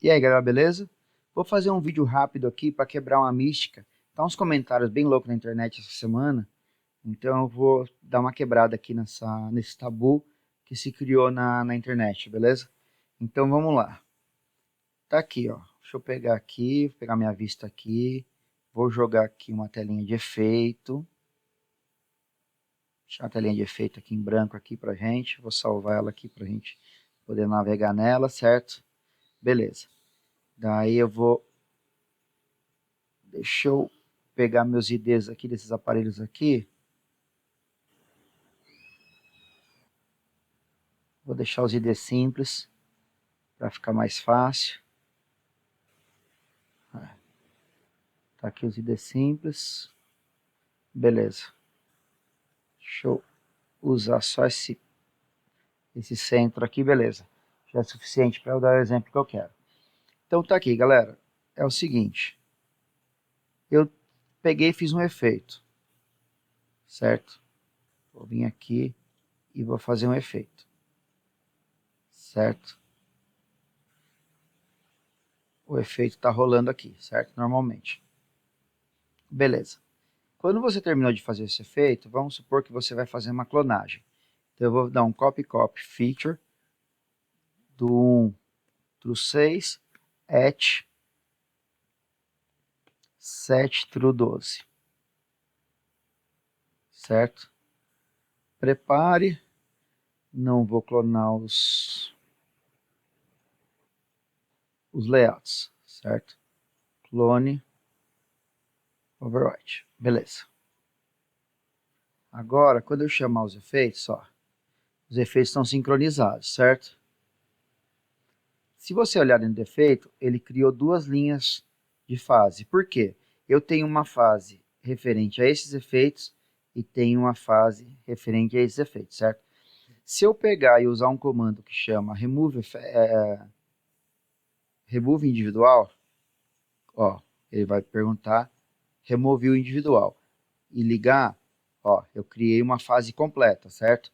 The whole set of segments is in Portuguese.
E aí, galera, beleza? Vou fazer um vídeo rápido aqui para quebrar uma mística. Tá uns comentários bem loucos na internet essa semana, então eu vou dar uma quebrada aqui nesse tabu que se criou na internet, beleza? Então vamos lá. Tá aqui, ó. Deixa eu pegar aqui, vou pegar minha vista aqui. Vou jogar aqui uma telinha de efeito. Deixar a telinha de efeito aqui em branco aqui pra gente. Vou salvar ela aqui pra gente poder navegar nela, certo? Beleza. Daí eu vou... Deixa eu pegar meus IDs aqui, desses aparelhos aqui. Vou deixar os IDs simples, para ficar mais fácil. Tá aqui os IDs simples. Beleza. Deixa eu usar só esse centro aqui, beleza. Já é suficiente para eu dar o exemplo que eu quero. Então tá aqui, galera. É o seguinte. Eu peguei e fiz um efeito. Certo? Vou vir aqui e vou fazer um efeito. Certo? O efeito está rolando aqui, certo? Normalmente. Beleza. Quando você terminou de fazer esse efeito, vamos supor que você vai fazer uma clonagem. Então eu vou dar um copy feature do 1 through 6 at 7 through 12. Certo? Prepare. Não vou clonar os layouts, certo? Clone, overwrite. Beleza. Agora, quando eu chamar os efeitos, ó, os efeitos estão sincronizados, certo? Se você olhar dentro do efeito, ele criou duas linhas de fase. Por quê? Eu tenho uma fase referente a esses efeitos e tenho uma fase referente a esses efeitos, certo? Se eu pegar e usar um comando que chama remove individual, ó, ele vai perguntar remove o individual e ligar, ó, eu criei uma fase completa, certo?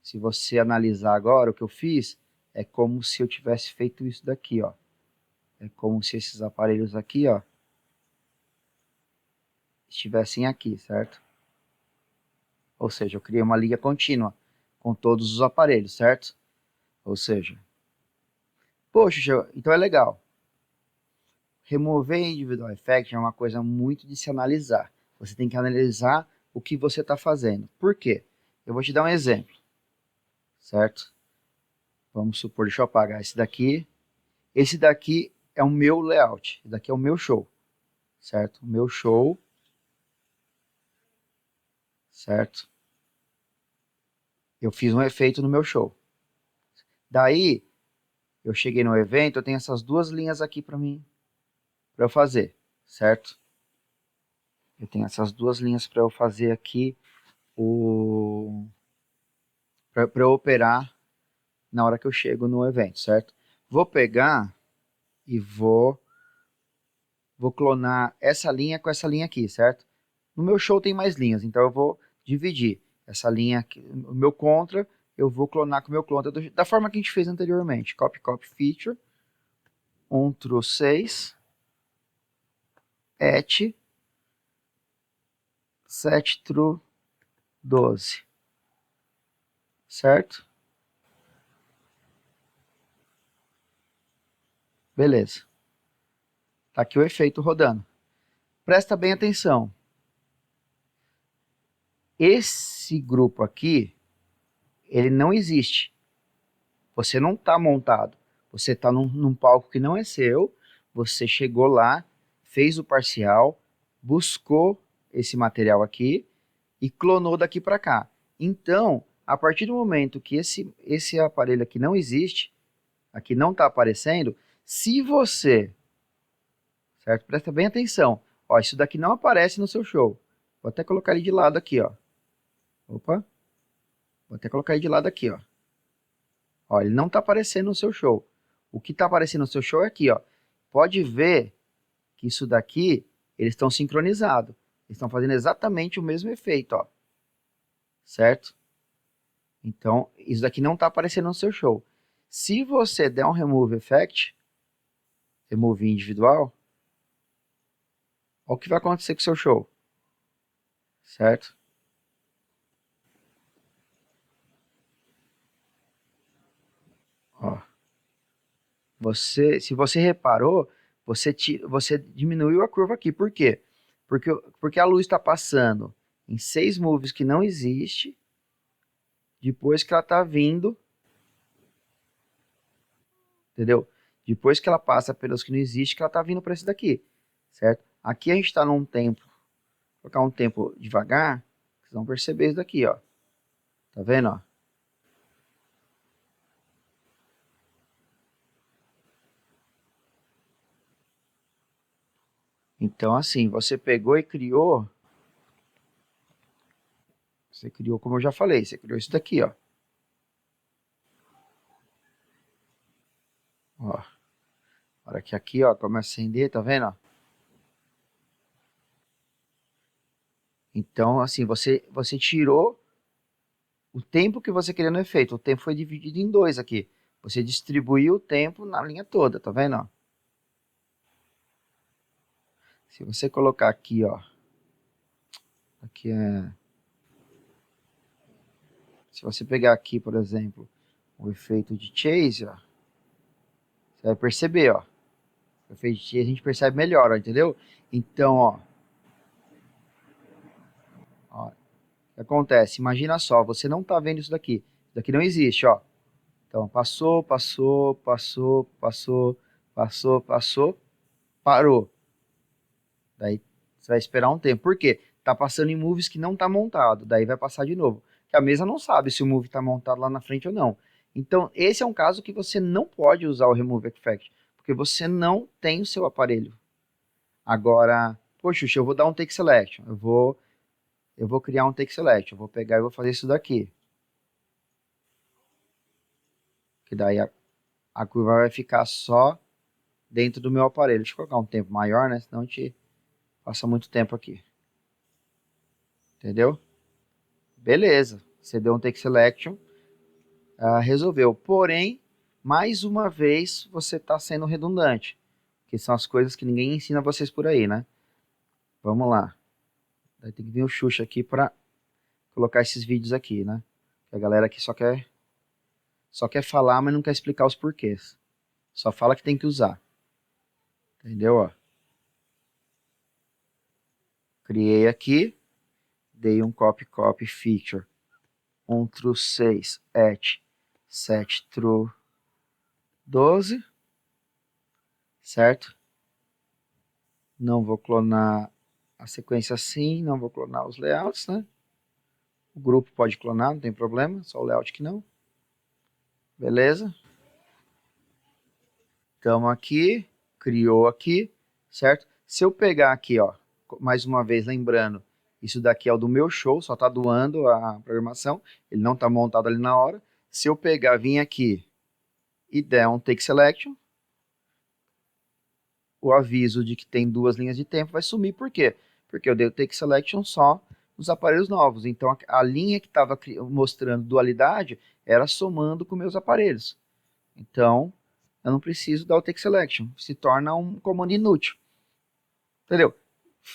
Se você analisar agora o que eu fiz, é como se eu tivesse feito isso daqui, ó. É como se esses aparelhos aqui, ó, estivessem aqui, certo? Ou seja, eu criei uma liga contínua com todos os aparelhos, certo? Ou seja, poxa, então é legal. Remover individual effect é uma coisa muito de se analisar. Você tem que analisar o que você está fazendo. Por quê? Eu vou te dar um exemplo, certo? Vamos supor, deixa eu apagar esse daqui. Esse daqui é o meu layout, esse daqui é o meu show, certo? O meu show, certo? Eu fiz um efeito no meu show. Daí, eu cheguei no evento, eu tenho essas duas linhas aqui para mim, para eu fazer, certo? Eu tenho essas duas linhas para eu fazer aqui, para eu operar na hora que eu chego no evento, certo? Vou pegar e vou clonar essa linha com essa linha aqui, certo? No meu show tem mais linhas, então eu vou dividir essa linha aqui, o meu contra, eu vou clonar com o meu contra da forma que a gente fez anteriormente. Copy feature, 1 through 6, at 7 through 12, certo? Beleza. Tá aqui o efeito rodando. Presta bem atenção. Esse grupo aqui, ele não existe. Você não está montado. Você está num palco que não é seu. Você chegou lá, fez o parcial, buscou esse material aqui e clonou daqui para cá. Então, a partir do momento que esse aparelho aqui não existe, aqui não está aparecendo, se você, certo? Presta bem atenção. Ó, isso daqui não aparece no seu show. Vou até colocar ele de lado aqui, ó. Opa. Vou até colocar ele de lado aqui, ó. Ó, ele não está aparecendo no seu show. O que está aparecendo no seu show é aqui, ó. Pode ver que isso daqui, eles estão sincronizados. Eles estão fazendo exatamente o mesmo efeito, ó. Certo? Então, isso daqui não está aparecendo no seu show. Se você der um remove effect, remove individual, olha o que vai acontecer com o seu show, certo? Ó, se você reparou, você diminuiu a curva aqui. Por quê? Porque a luz está passando em 6 moves que não existe, depois que ela está vindo, entendeu? Depois que ela passa pelos que não existe, que ela está vindo para esse daqui, certo? Aqui a gente está num tempo, vou colocar um tempo devagar, vocês vão perceber isso daqui, ó. Tá vendo, ó? Então, assim, você criou como eu já falei, você criou isso daqui, ó. Ó, a hora que aqui, ó, começa a acender, tá vendo, ó? Então, assim, você tirou o tempo que você queria no efeito. O tempo foi dividido em dois aqui. Você distribuiu o tempo na linha toda, tá vendo, ó? Se você colocar aqui, ó, aqui é, se você pegar aqui, por exemplo, o efeito de chase, ó, você vai perceber, ó. O efeito de chase a gente percebe melhor, ó, entendeu? Então, ó, o que acontece? Imagina só, você não tá vendo isso daqui. Isso daqui não existe, ó. Então, passou, passou, passou, passou, passou, passou, parou. Daí você vai esperar um tempo. Por quê? Tá passando em movies que não tá montado. Daí vai passar de novo. Que a mesa não sabe se o move tá montado lá na frente ou não. Então, esse é um caso que você não pode usar o Remove Effect, porque você não tem o seu aparelho. Agora, poxa, eu vou dar um Take Selection. Eu vou criar um Take Selection. Eu vou pegar e vou fazer isso daqui. Que daí a curva vai ficar só dentro do meu aparelho. Deixa eu colocar um tempo maior, né? Senão a gente passa muito tempo aqui. Entendeu? Beleza. Você deu um Take Selection. Resolveu. Porém, mais uma vez, você está sendo redundante. Que são as coisas que ninguém ensina vocês por aí, né? Vamos lá. Daí tem que vir o Xuxa aqui para colocar esses vídeos aqui, né? A galera aqui só quer falar, mas não quer explicar os porquês. Só fala que tem que usar. Entendeu? Ó? Criei aqui, dei um copy feature, um true 6 at set true 12, certo? Não vou clonar a sequência assim, não vou clonar os layouts, né? O grupo pode clonar, não tem problema, só o layout que não. Beleza? Estamos aqui, criou aqui, certo? Se eu pegar aqui, ó, mais uma vez lembrando, isso daqui é o do meu show, só está doando a programação, ele não está montado ali na hora. Se eu pegar, vir aqui e der um take selection, o aviso de que tem 2 linhas de tempo vai sumir. Por quê? Porque eu dei o take selection só nos aparelhos novos. Então a linha que estava mostrando dualidade era somando com meus aparelhos. Então eu não preciso dar o take selection. Se torna um comando inútil. Entendeu?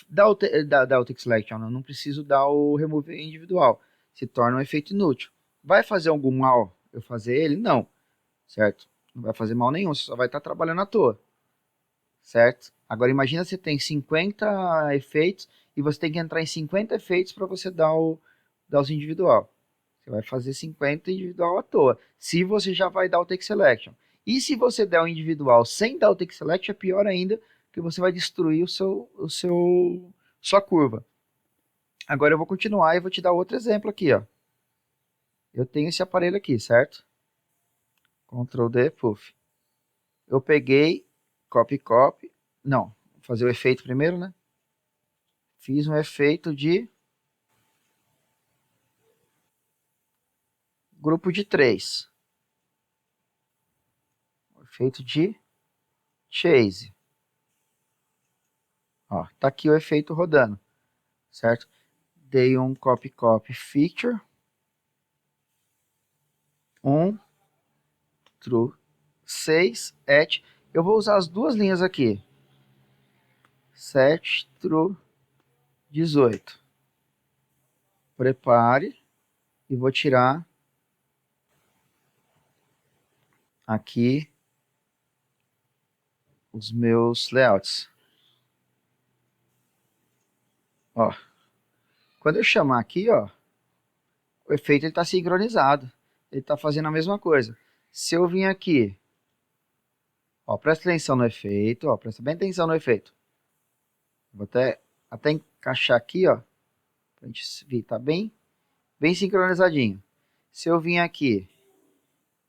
Dá o take selection, não preciso dar o remove individual. Se torna um efeito inútil. Vai fazer algum mal eu fazer ele? Não. Certo? Não vai fazer mal nenhum, você só vai estar trabalhando à toa. Certo? Agora imagina você tem 50 efeitos e você tem que entrar em 50 efeitos para você dar os individual. Você vai fazer 50 individual à toa. Se você já vai dar o take selection. E se você der o individual sem dar o take selection, é pior ainda, que você vai destruir sua curva. Agora eu vou continuar e vou te dar outro exemplo aqui, ó. Eu tenho esse aparelho aqui, certo? Ctrl D, puff. Eu peguei, copy. Não, vou fazer o efeito primeiro, né? Fiz um efeito de grupo de 3. Efeito de chase. Ó, tá aqui o efeito rodando, certo? Dei um copy feature. Um true 6 at. Eu vou usar as duas linhas aqui. 7 through 18. Prepare e vou tirar aqui os meus layouts. Ó, quando eu chamar aqui, ó, o efeito está sincronizado. Ele está fazendo a mesma coisa. Se eu vir aqui, ó, presta atenção no efeito, ó, presta bem atenção no efeito. Vou até encaixar aqui, ó, pra gente ver, tá bem sincronizadinho. Se eu vir aqui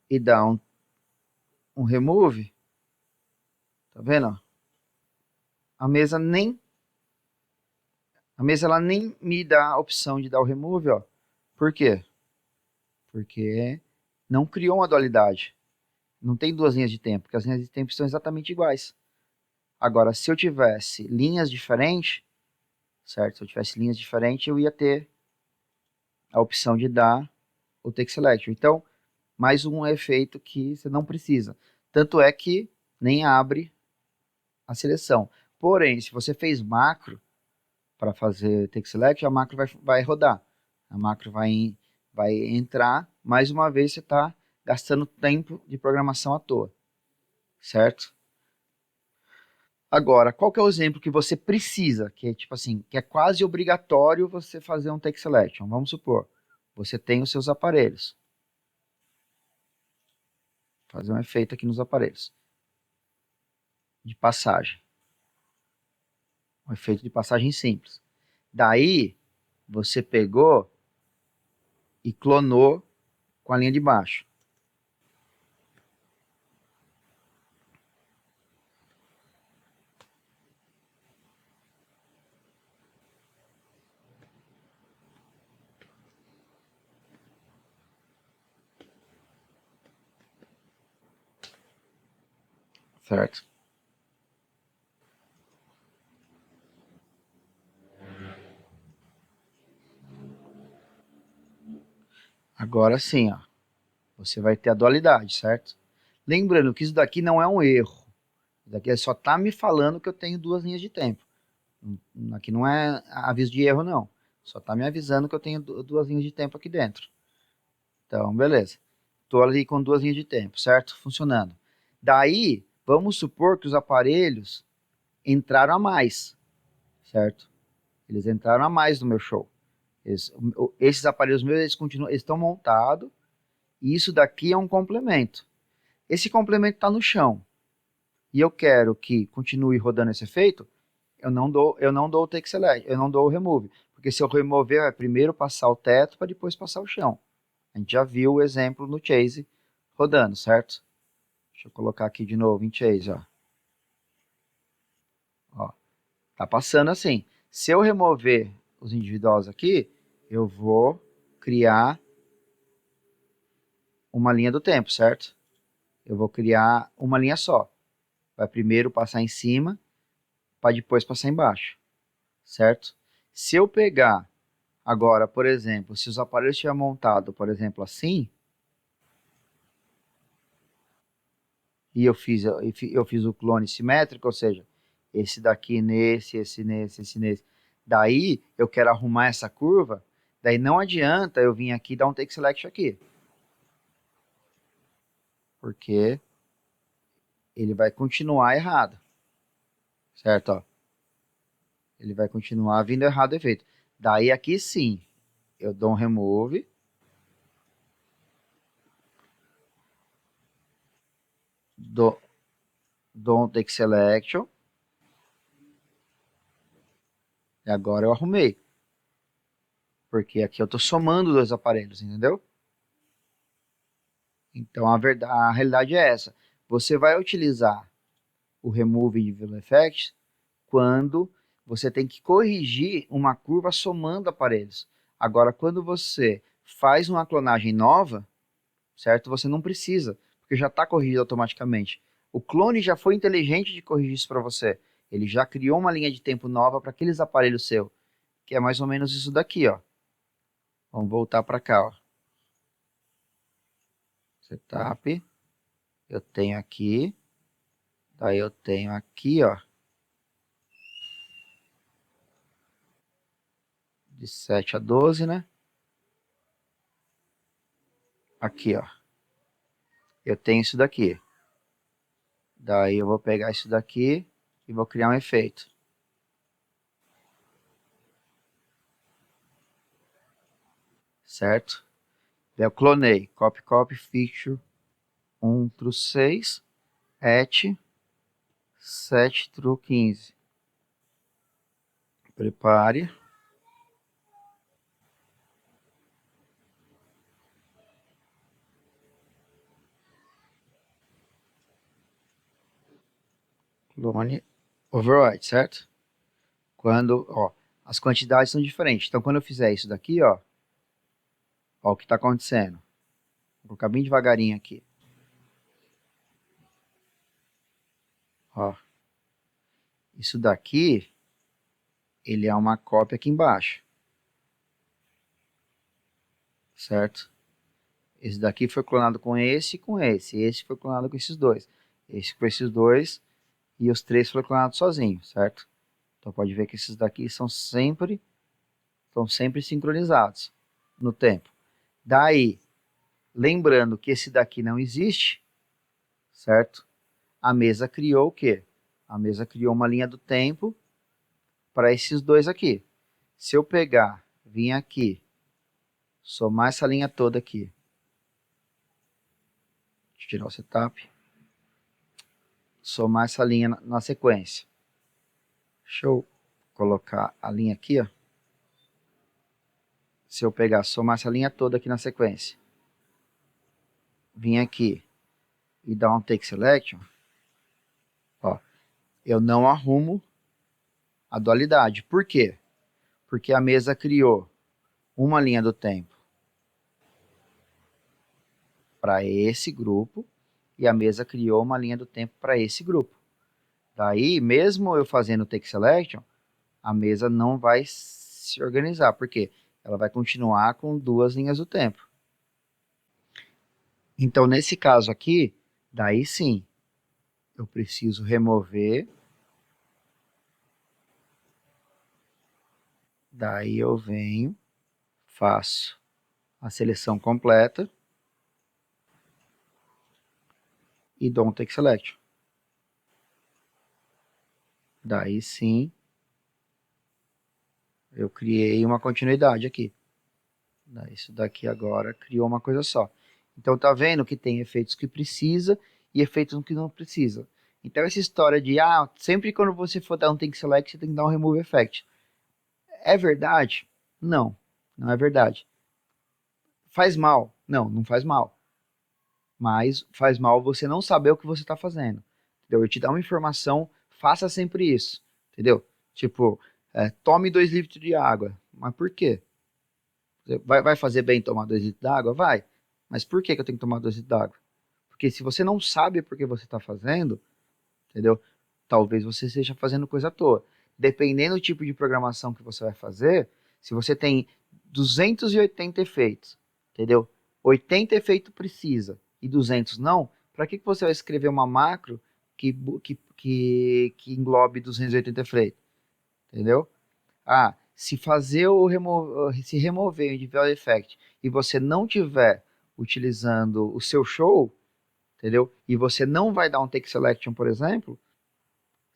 e dar um remove, tá vendo, ó? A mesa ela nem me dá a opção de dar o remove, ó. Por quê? Porque não criou uma dualidade. Não tem duas linhas de tempo, porque as linhas de tempo são exatamente iguais. Agora, se eu tivesse linhas diferentes, certo? Se eu tivesse linhas diferentes, eu ia ter a opção de dar o Take Selection. Então, mais um efeito que você não precisa. Tanto é que nem abre a seleção. Porém, se você fez macro para fazer Take Select, a macro vai rodar. A macro vai entrar. Mais uma vez, você está gastando tempo de programação à toa. Certo? Agora, qual que é o exemplo que você precisa, que é tipo assim, que é quase obrigatório você fazer um Take Selection? Vamos supor, você tem os seus aparelhos. Vou fazer um efeito aqui nos aparelhos. De passagem. Um efeito de passagem simples. Daí, você pegou e clonou com a linha de baixo. Certo? Agora sim, ó, você vai ter a dualidade, certo? Lembrando que isso daqui não é um erro. Isso daqui só está me falando que eu tenho duas linhas de tempo. Aqui não é aviso de erro, não. Só está me avisando que eu tenho duas linhas de tempo aqui dentro. Então, beleza. Estou ali com duas linhas de tempo, certo? Funcionando. Daí, vamos supor que os aparelhos entraram a mais, certo? Eles entraram a mais no meu show. Esses aparelhos meus, eles estão montados, e isso daqui é um complemento. Esse complemento está no chão, e eu quero que continue rodando esse efeito, eu não dou o take select, eu não dou o remove, porque se eu remover, vai primeiro passar o teto para depois passar o chão. A gente já viu o exemplo no Chase rodando, certo? Deixa eu colocar aqui de novo em Chase, ó. Ó, tá passando assim. Se eu remover os individuais aqui, eu vou criar uma linha do tempo, certo? Eu vou criar uma linha só. Vai primeiro passar em cima, para depois passar embaixo, certo? Se eu pegar agora, por exemplo, se os aparelhos estiverem montados, por exemplo, assim, e eu fiz o clone simétrico, ou seja, esse daqui nesse, esse nesse, esse nesse. Daí eu quero arrumar essa curva, daí não adianta eu vir aqui e dar um take select aqui. Porque ele vai continuar errado. Certo? Ó. Ele vai continuar vindo errado o efeito. Daí aqui sim, eu dou um remove. Dou um take selection. E agora eu arrumei. Porque aqui eu estou somando dois aparelhos, entendeu? Então a realidade é essa. Você vai utilizar o Remove Individual Effects quando você tem que corrigir uma curva somando aparelhos. Agora, quando você faz uma clonagem nova, certo? Você não precisa, porque já está corrigido automaticamente. O clone já foi inteligente de corrigir isso para você. Ele já criou uma linha de tempo nova para aqueles aparelhos seus, que é mais ou menos isso daqui, ó. Vamos voltar para cá, ó. Setup. Eu tenho aqui, Daí eu tenho aqui, ó, de 7 a 12, né? Aqui, ó, eu tenho isso daqui. Daí eu vou pegar isso daqui e vou criar um efeito. Certo? Daí eu clonei. Copy, copy, feature 1 through 6, at 7 through 15. Prepare. Clone, override, certo? Quando, ó, as quantidades são diferentes. Então, quando eu fizer isso daqui, ó o que está acontecendo. Vou colocar bem devagarinho aqui. Ó, isso daqui, ele é uma cópia aqui embaixo. Certo? Esse daqui foi clonado com esse e com esse. Esse foi clonado com esses dois. Esse com esses dois. E os três foram clonados sozinhos, certo? Então pode ver que esses daqui estão sempre sincronizados no tempo. Daí, lembrando que esse daqui não existe, certo? A mesa criou o quê? A mesa criou uma linha do tempo para esses dois aqui. Se eu pegar, vir aqui, somar essa linha toda aqui, deixa eu tirar o setup, somar essa linha na sequência. Deixa eu colocar a linha aqui, ó. Se eu pegar, somar essa linha toda aqui na sequência, vim aqui e dar um take selection, ó, eu não arrumo a dualidade. Por quê? Porque a mesa criou uma linha do tempo para esse grupo e a mesa criou uma linha do tempo para esse grupo. Daí, mesmo eu fazendo o take selection, a mesa não vai se organizar. Por quê? Ela vai continuar com duas linhas do tempo. Então, nesse caso aqui, daí sim, eu preciso remover. Daí eu venho, faço a seleção completa e dou um take selection. Daí sim, eu criei uma continuidade aqui. Isso daqui agora criou uma coisa só. Então tá vendo que tem efeitos que precisa e efeitos que não precisa. Então essa história de, sempre quando você for dar um take select, você tem que dar um remove effect. É verdade? Não, não é verdade. Faz mal? Não, não faz mal. Mas faz mal você não saber o que você está fazendo. Entendeu? Eu te dar uma informação, faça sempre isso. Entendeu? Tipo, tome 2 litros de água. Mas por quê? Vai fazer bem tomar 2 litros d'água? Vai. Mas por que eu tenho que tomar 2 litros d'água? Porque se você não sabe por que você está fazendo, entendeu? Talvez você esteja fazendo coisa à toa. Dependendo do tipo de programação que você vai fazer, se você tem 280 efeitos, entendeu? 80 efeitos precisa e 200 não, para que você vai escrever uma macro que englobe 280 efeitos? Entendeu? Se fazer se remover o Individual Effect e você não tiver utilizando o seu show, entendeu? E você não vai dar um take selection, por exemplo,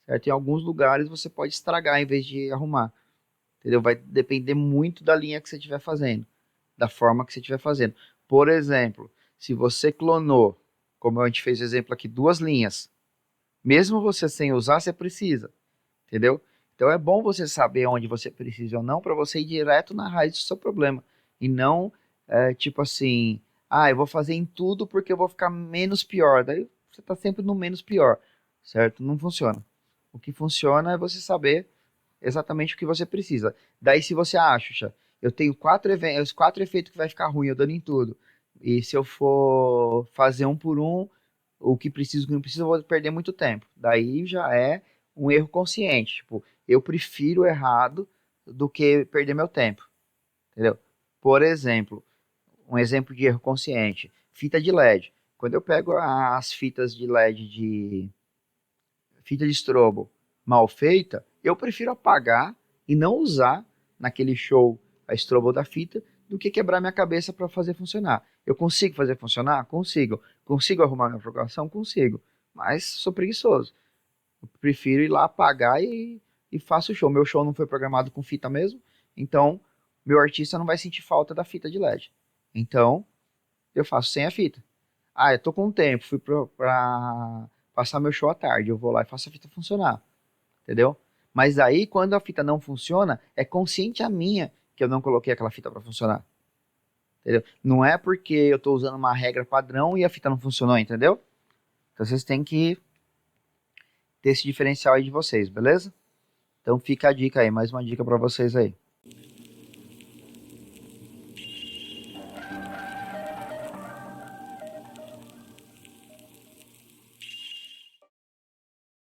certo? Em alguns lugares você pode estragar em vez de arrumar, entendeu? Vai depender muito da linha que você estiver fazendo, da forma que você estiver fazendo. Por exemplo, se você clonou, como a gente fez o exemplo aqui, 2 linhas, mesmo você sem usar, você precisa, entendeu? Então é bom você saber onde você precisa ou não para você ir direto na raiz do seu problema e não tipo assim, eu vou fazer em tudo porque eu vou ficar menos pior. Daí você está sempre no menos pior, certo? Não funciona. O que funciona é você saber exatamente o que você precisa. Daí se você acha, eu tenho 4 efeitos que vai ficar ruim eu dando em tudo. E se eu for fazer um por um, o que precisa, o que não precisa, eu vou perder muito tempo. Daí já é um erro consciente. Tipo, eu prefiro o errado do que perder meu tempo. Entendeu? Por exemplo, um exemplo de erro consciente: fita de LED. Quando eu pego as fitas de LED fita de strobo mal feita, eu prefiro apagar e não usar naquele show a strobo da fita do que quebrar minha cabeça para fazer funcionar. Eu consigo fazer funcionar? Consigo. Consigo arrumar minha programação? Consigo. Mas sou preguiçoso. Eu prefiro ir lá apagar e faço o show. Meu show não foi programado com fita mesmo, então meu artista não vai sentir falta da fita de LED. Então, eu faço sem a fita. Ah, eu tô com tempo, fui pra passar meu show à tarde, eu vou lá e faço a fita funcionar, entendeu? Mas aí, quando a fita não funciona, é consciente a minha que eu não coloquei aquela fita para funcionar, entendeu? Não é porque eu tô usando uma regra padrão e a fita não funcionou, entendeu? Então vocês têm que ter esse diferencial aí de vocês, beleza? Então fica a dica aí, mais uma dica para vocês aí.